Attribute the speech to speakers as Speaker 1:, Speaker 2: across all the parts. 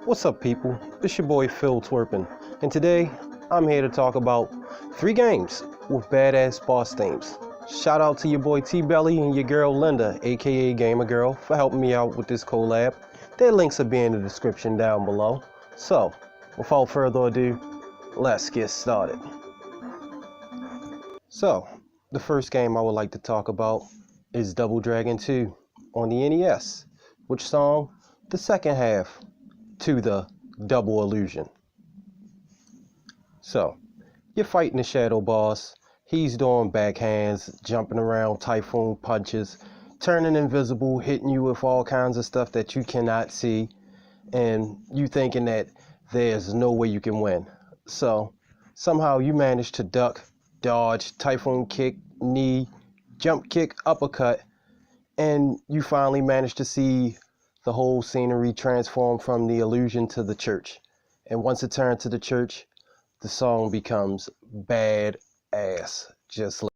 Speaker 1: What's up, people? It's your boy Phil Twerpin, and today I'm here to talk about 3 games with badass boss themes. Shout out to your boy TBelly and your girl Linda, aka Gamergirl, for helping me out with this collab. Their links will be in the description down below. So, without further ado, let's get started. So, the first game I would like to talk about is Double Dragon 2 on the NES, which song the second half to the Double Illusion. So, you're fighting the shadow boss. He's doing backhands, jumping around, typhoon punches, turning invisible, hitting you with all kinds of stuff that you cannot see, and you thinking that there's no way you can win. So, somehow you manage to duck, dodge, typhoon kick, knee, jump kick, uppercut, and you finally manage to see the whole scenery transform from the illusion to the church. And once it turns to the church, the song becomes badass. Just like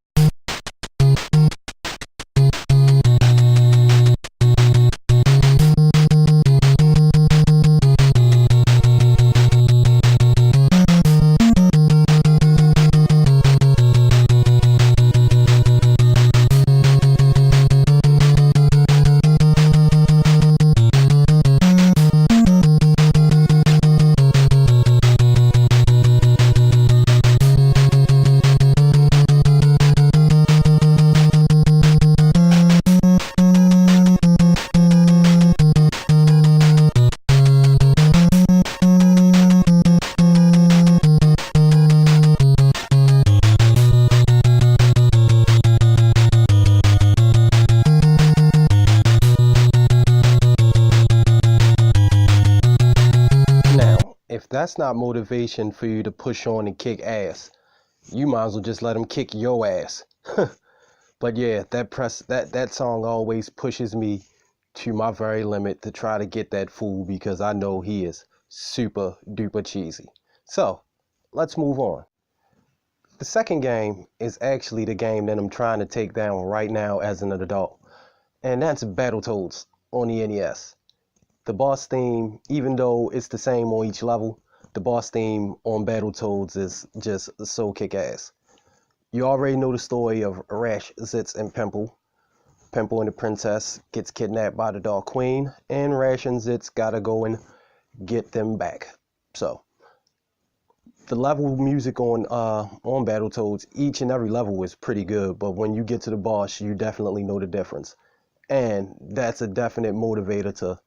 Speaker 1: if that's not motivation for you to push on and kick ass, you might as well just let him kick your ass. But yeah, that song always pushes me to my very limit to try to get that fool, because I know he is super duper cheesy. So let's move on. The second game is actually the game that I'm trying to take down right now as an adult, and that's Battletoads on the NES. The boss theme, even though it's the same on each level, the boss theme on Battletoads is just so kick-ass. You already know the story of Rash, Zitz, and Pimple. Pimple and the princess gets kidnapped by the Dark Queen, and Rash and Zitz gotta go and get them back. So, the level music on Battletoads, each and every level is pretty good, but when you get to the boss, you definitely know the difference. And that's a definite motivator to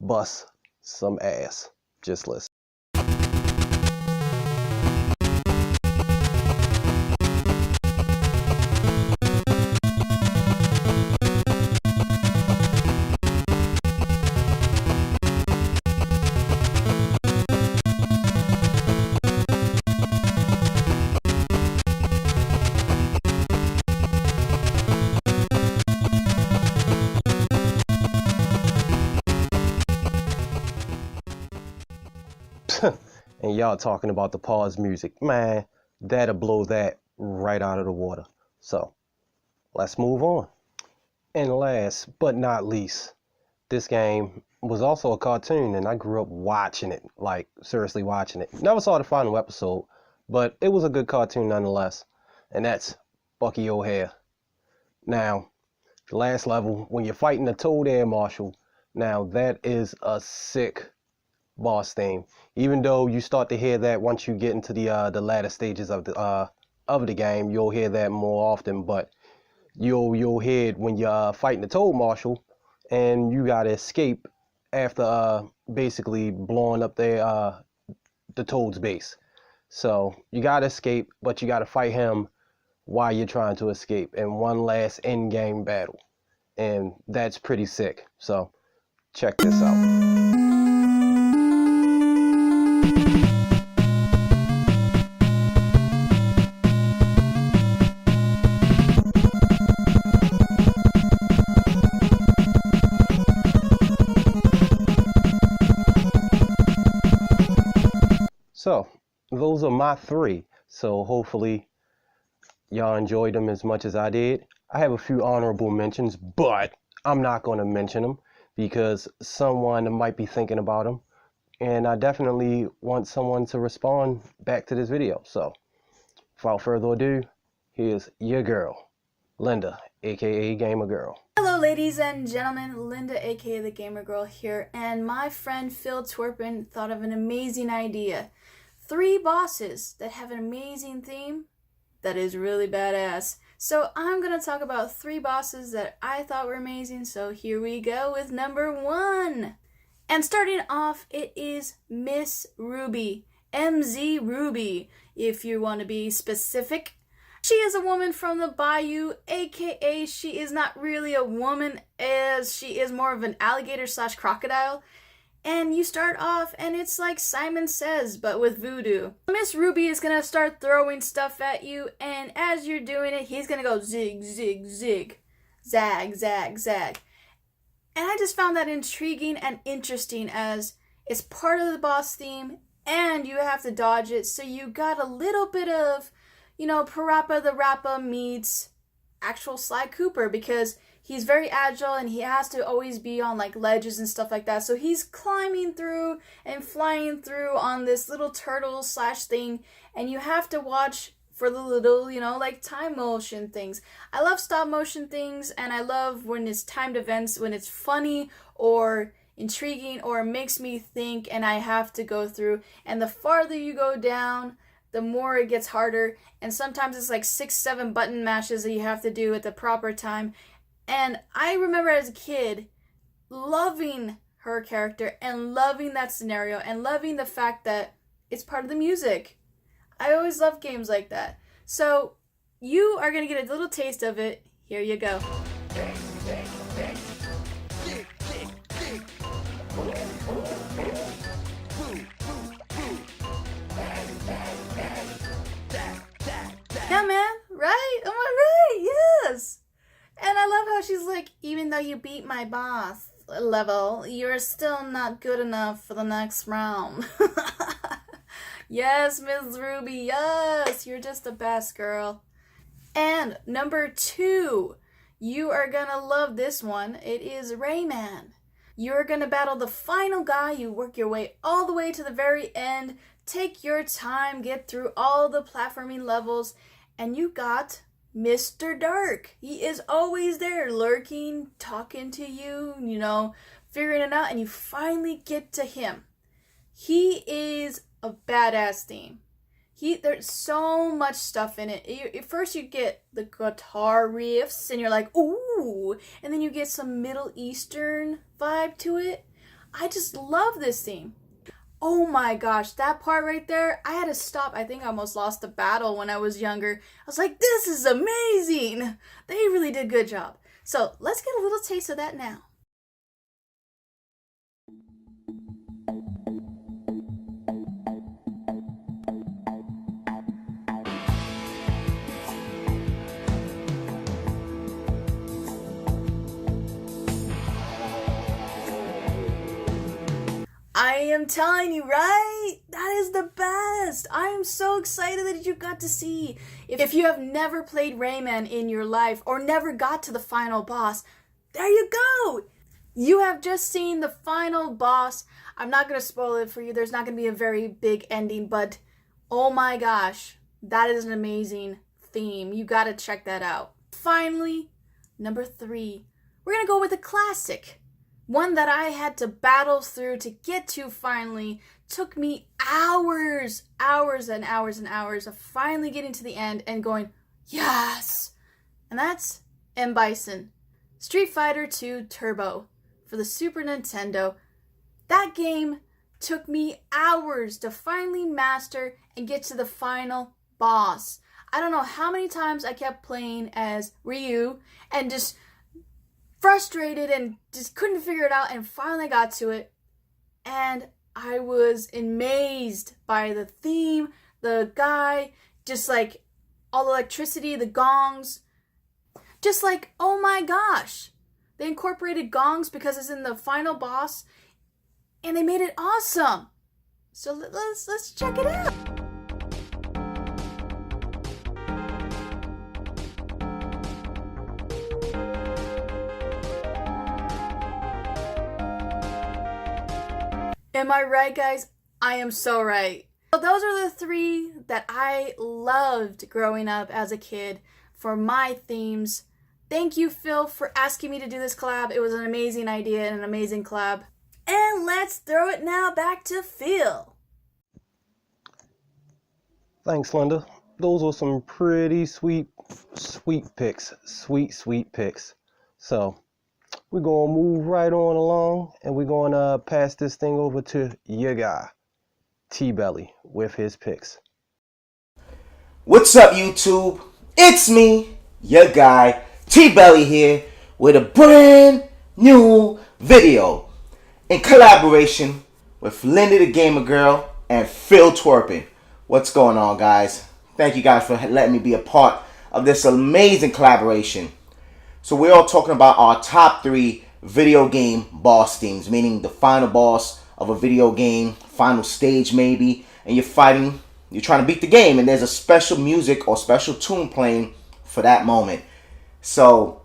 Speaker 1: bust some ass. Just listen. And y'all talking about the pause music, man, that'll blow that right out of the water. So let's move on. And last but not least, this game was also a cartoon, and I grew up watching it, like seriously watching it. Never saw the final episode, but it was a good cartoon nonetheless, and that's Bucky O'Hare. Now, the last level, when you're fighting the Toad Air Marshal, now that is a sick boss theme. Even though you start to hear that once you get into the latter stages of the game, you'll hear that more often. But you'll hear it when you're fighting the Toad Marshal, and you gotta escape after basically blowing up the Toad's base. So you gotta escape, but you gotta fight him while you're trying to escape in one last in-game battle, and that's pretty sick. So check this out. So those are my 3. So hopefully y'all enjoyed them as much as I did. I have a few honorable mentions, but I'm not going to mention them because someone might be thinking about them. and I definitely want someone to respond back to this video. So without further ado, here's your girl, Linda, aka Gamergirl.
Speaker 2: Hello ladies and gentlemen, Linda aka the Gamergirl here, and my friend Phil Twerpin thought of an amazing idea. 3 bosses that have an amazing theme that is really badass. So I'm going to talk about 3 bosses that I thought were amazing, so here we go with number 1. And starting off, it is Miss Ruby, MZ Ruby, if you want to be specific. She is a woman from the bayou, aka she is not really a woman, as she is more of an alligator / crocodile. And you start off and it's like Simon Says, but with voodoo. Miss Ruby is gonna start throwing stuff at you, and as you're doing it, he's gonna go zig, zig, zig, zag, zag, zag. And I just found that intriguing and interesting, as it's part of the boss theme and you have to dodge it, so you got a little bit of, you know, Parappa the Rappa meets actual Sly Cooper, because he's very agile and he has to always be on like ledges and stuff like that. So he's climbing through and flying through on this little turtle / thing, and you have to watch for the little, you know, like time motion things. I love stop motion things, and I love when it's timed events, when it's funny or intriguing or makes me think and I have to go through. And the farther you go down, the more it gets harder, and sometimes it's like 6-7 button mashes that you have to do at the proper time. And I remember as a kid loving her character and loving that scenario and loving the fact that it's part of the music. I always love games like that. So you are going to get a little taste of it. Here you go. Yeah, man, right? Am I right? Yes. And I love how she's like, even though you beat my boss level, you're still not good enough for the next round. Yes, Miss Ruby, yes, you're just the best, girl. And number 2, you are gonna love this one. It is Rayman. You're gonna battle the final guy. You work your way all the way to the very end. Take your time, get through all the platforming levels, and you got Mr. Dark. He is always there, lurking, talking to you, you know, figuring it out, and you finally get to him. He is a badass theme. There's so much stuff in it. First you get the guitar riffs, and you're like, ooh, and then you get some Middle Eastern vibe to it. I just love this theme. Oh my gosh, that part right there, I had to stop. I think I almost lost the battle when I was younger. I was like, this is amazing. They really did a good job. So let's get a little taste of that now. I am telling you, right? That is the best. I am so excited that you got to see. If you have never played Rayman in your life or never got to the final boss, there you go. You have just seen the final boss. I'm not going to spoil it for you. There's not going to be a very big ending, but oh my gosh, that is an amazing theme. You got to check that out. Finally, number 3, we're going to go with a classic. One that I had to battle through to get to finally. Took me hours and hours of finally getting to the end and going, yes! And that's M. Bison. Street Fighter 2 Turbo for the Super Nintendo. That game took me hours to finally master and get to the final boss. I don't know how many times I kept playing as Ryu and just frustrated and just couldn't figure it out, and finally got to it, and I was amazed by the theme, the guy, just like all the electricity, the gongs, just like, oh my gosh, they incorporated gongs because it's in the final boss, and they made it awesome. So let's check it out. Am I right, guys? I am so right. So those are the 3 that I loved growing up as a kid for my themes. Thank you, Phil, for asking me to do this collab. It was an amazing idea and an amazing collab. And let's throw it now back to Phil.
Speaker 1: Thanks, Linda. Those were some pretty sweet picks. Sweet picks. So we're going to move right on along, and we're going to pass this thing over to your guy, TBelly, with his picks.
Speaker 3: What's up, YouTube? It's me, your guy, TBelly here, with a brand new video in collaboration with Linda the Gamergirl and Phil Twerpin. What's going on, guys? Thank you guys for letting me be a part of this amazing collaboration. So we're all talking about our top 3 video game boss themes, meaning the final boss of a video game, final stage maybe, and you're trying to beat the game, and there's a special music or special tune playing for that moment. So,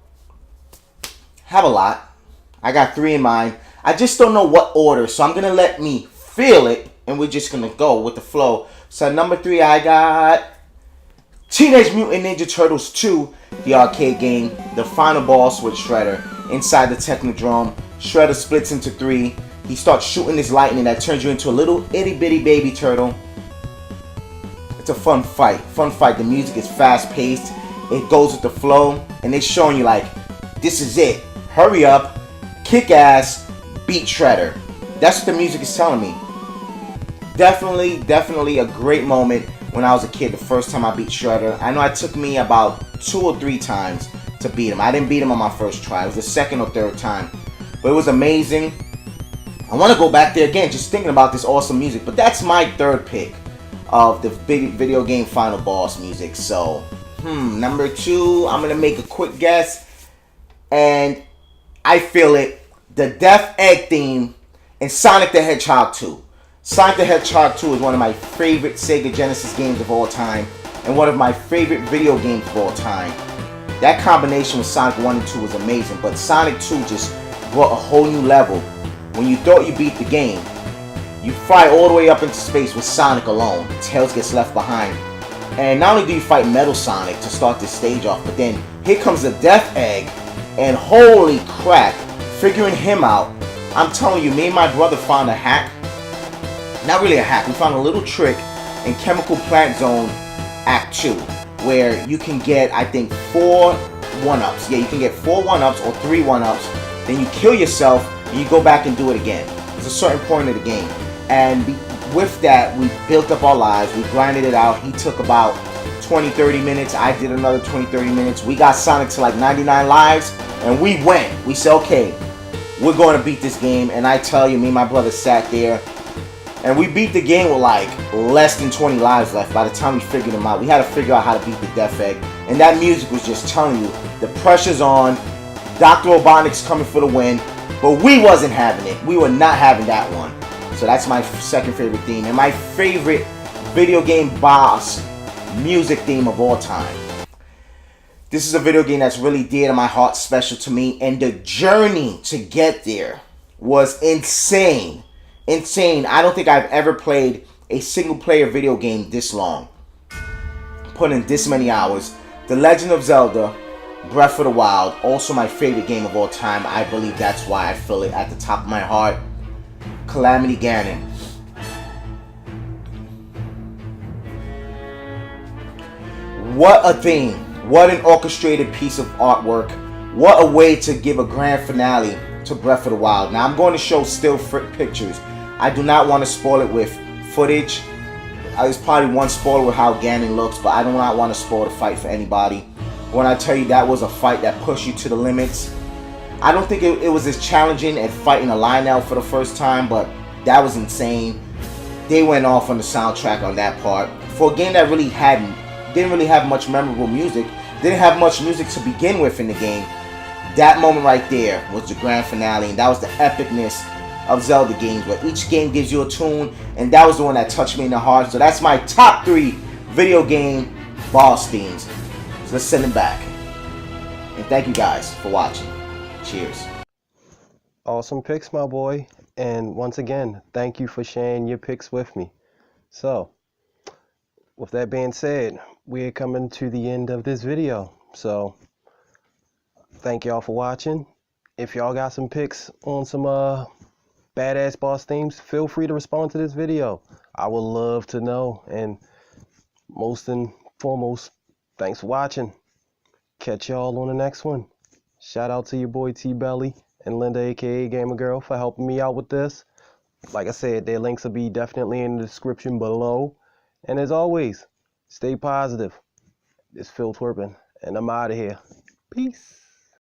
Speaker 3: have a lot. I got 3 in mind. I just don't know what order, so I'm going to let me feel it, and we're just going to go with the flow. So, at number 3, I got Teenage Mutant Ninja Turtles 2, the arcade game, the final boss with Shredder. Inside the Technodrome, Shredder splits into 3. He starts shooting this lightning that turns you into a little itty bitty baby turtle. It's a fun fight. The music is fast paced. It goes with the flow, and it's showing you like, this is it. Hurry up, kick ass, beat Shredder. That's what the music is telling me. Definitely a great moment when I was a kid, the first time I beat Shredder. I know it took me about 2 or 3 times to beat him. I didn't beat him on my first try. It was the second or third time. But it was amazing. I want to go back there again, just thinking about this awesome music. But that's my 3rd pick of the big video game final boss music. So, number 2, I'm going to make a quick guess. And I feel it. The Death Egg theme in Sonic the Hedgehog 2. Sonic the Hedgehog 2 is one of my favorite Sega Genesis games of all time, and one of my favorite video games of all time. That combination with Sonic 1 and 2 was amazing, but Sonic 2 just brought a whole new level. When you thought you beat the game, you fly all the way up into space with Sonic alone. Tails gets left behind. And not only do you fight Metal Sonic to start this stage off, but then here comes the Death Egg, and holy crap, figuring him out. I'm telling you, me and my brother found a hack. Not really a hack, we found a little trick in Chemical Plant Zone Act 2, where you can get, I think, 4 1-ups. Yeah, you can get 4 1-ups or 3 1-ups. Then you kill yourself and you go back and do it again. It's a certain point of the game. And with that, we built up our lives. We grinded it out. He took about 20-30 minutes. I did another 20-30 minutes. We got Sonic to like 99 lives. And we went. We said, okay, we're going to beat this game. And I tell you, me and my brother sat there. And we beat the game with like less than 20 lives left by the time we figured them out. We had to figure out how to beat the Death Egg. And that music was just telling you, the pressure's on. Dr. Robotnik's coming for the win. But we wasn't having it. We were not having that one. So that's my 2nd favorite theme. And my favorite video game boss music theme of all time. This is a video game that's really dear to my heart, special to me. And the journey to get there was insane. Insane. I don't think I've ever played a single player video game this long. Put in this many hours. The Legend of Zelda, Breath of the Wild, also my favorite game of all time. I believe that's why I feel it at the top of my heart. Calamity Ganon. What a theme. What an orchestrated piece of artwork. What a way to give a grand finale to Breath of the Wild. Now I'm going to show still pictures. I do not want to spoil it with footage. There's probably one spoiler with how Ganon looks, but I do not want to spoil the fight for anybody. When I tell you that was a fight that pushed you to the limits. I don't think it was as challenging as fighting a Lionel for the first time, but that was insane. They went off on the soundtrack on that part. For a game that really didn't really have much memorable music, didn't have much music to begin with in the game, that moment right there was the grand finale, and that was the epicness of Zelda games, where each game gives you a tune, and that was the one that touched me in the heart. So that's my top 3 video game boss themes. So let's send them back. And thank you guys for watching. Cheers.
Speaker 1: Awesome picks, my boy. And once again, thank you for sharing your picks with me. So, with that being said, we're coming to the end of this video. So, thank y'all for watching. If y'all got some picks on some badass boss themes, feel free to respond to this video. I would love to know. And most and foremost, thanks for watching. Catch y'all on the next one. Shout out to your boy TBelly and Linda, aka Gamergirl, for helping me out with this. Like I said, their links will be definitely in the description below. And as always, stay positive. It's Phil Twerpin, and I'm out of here. Peace.